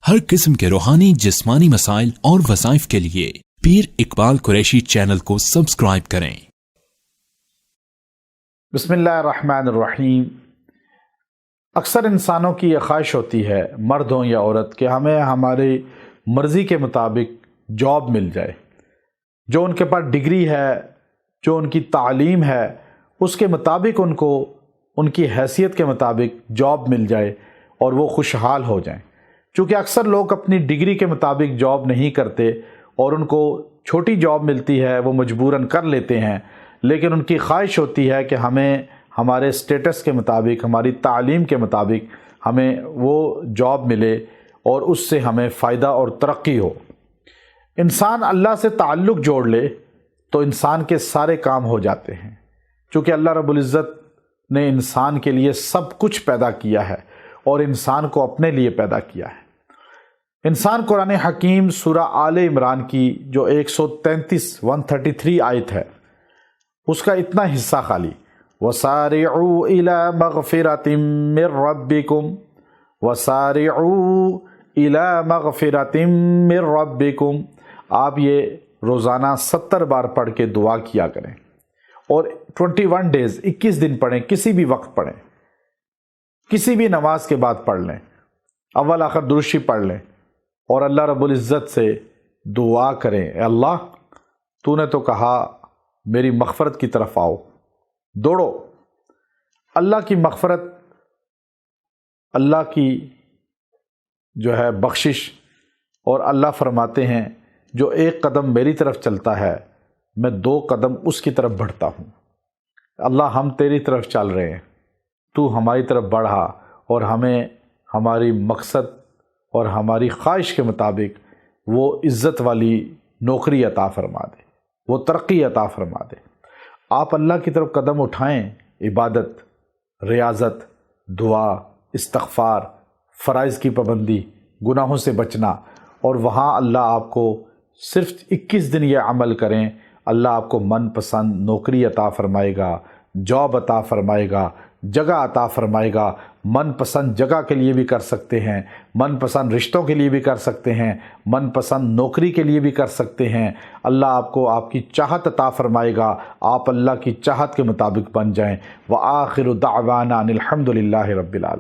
ہر قسم کے روحانی جسمانی مسائل اور وظائف کے لیے پیر اقبال قریشی چینل کو سبسکرائب کریں۔ بسم اللہ الرحمن الرحیم۔ اکثر انسانوں کی یہ خواہش ہوتی ہے، مرد ہوں یا عورت، کہ ہمیں ہماری مرضی کے مطابق جاب مل جائے، جو ان کے پاس ڈگری ہے، جو ان کی تعلیم ہے، اس کے مطابق ان کو ان کی حیثیت کے مطابق جاب مل جائے اور وہ خوشحال ہو جائیں۔ چونکہ اکثر لوگ اپنی ڈگری کے مطابق جاب نہیں کرتے اور ان کو چھوٹی جاب ملتی ہے، وہ مجبوراً کر لیتے ہیں، لیکن ان کی خواہش ہوتی ہے کہ ہمیں ہمارے سٹیٹس کے مطابق، ہماری تعلیم کے مطابق ہمیں وہ جاب ملے اور اس سے ہمیں فائدہ اور ترقی ہو۔ انسان اللہ سے تعلق جوڑ لے تو انسان کے سارے کام ہو جاتے ہیں، چونکہ اللہ رب العزت نے انسان کے لیے سب کچھ پیدا کیا ہے اور انسان کو اپنے لیے پیدا کیا ہے۔ انسان قرآن حکیم سورہ آل عمران کی جو 133 آیت ہے، اس کا اتنا حصہ خالی وَسَارِعُوا إِلَى مَغْفِرَةٍ مِّن رَبِّكُمْ وَسَارِعُوا إِلَى مَغْفِرَةٍ مِّن رَبِّكُمْ، آپ یہ روزانہ 70 بار پڑھ کے دعا کیا کریں، اور 21 ڈیز 21 دن پڑھیں، کسی بھی وقت پڑھیں، کسی بھی نماز کے بعد پڑھ لیں، اول آخر درود شریف پڑھ لیں اور اللہ رب العزت سے دعا کریں، اے اللہ تو نے تو کہا میری مغفرت کی طرف آؤ، دوڑو۔ اللہ کی مغفرت، اللہ کی جو ہے بخشش، اور اللہ فرماتے ہیں جو ایک قدم میری طرف چلتا ہے میں 2 قدم اس کی طرف بڑھتا ہوں۔ اللہ ہم تیری طرف چل رہے ہیں، تو ہماری طرف بڑھا اور ہمیں ہماری مقصد اور ہماری خواہش کے مطابق وہ عزت والی نوکری عطا فرما دے، وہ ترقی عطا فرما دے۔ آپ اللہ کی طرف قدم اٹھائیں، عبادت، ریاضت، دعا، استغفار، فرائض کی پابندی، گناہوں سے بچنا، اور وہاں اللہ آپ کو صرف 21 دن یہ عمل کریں، اللہ آپ کو من پسند نوکری عطا فرمائے گا، جاب عطا فرمائے گا، جگہ عطا فرمائے گا۔ من پسند جگہ کے لیے بھی کر سکتے ہیں، من پسند رشتوں کے لیے بھی کر سکتے ہیں، من پسند نوکری کے لیے بھی کر سکتے ہیں۔ اللہ آپ کو آپ کی چاہت عطا فرمائے گا، آپ اللہ کی چاہت کے مطابق بن جائیں۔ وآخر دعوانا ان الحمد للہ رب العالمین۔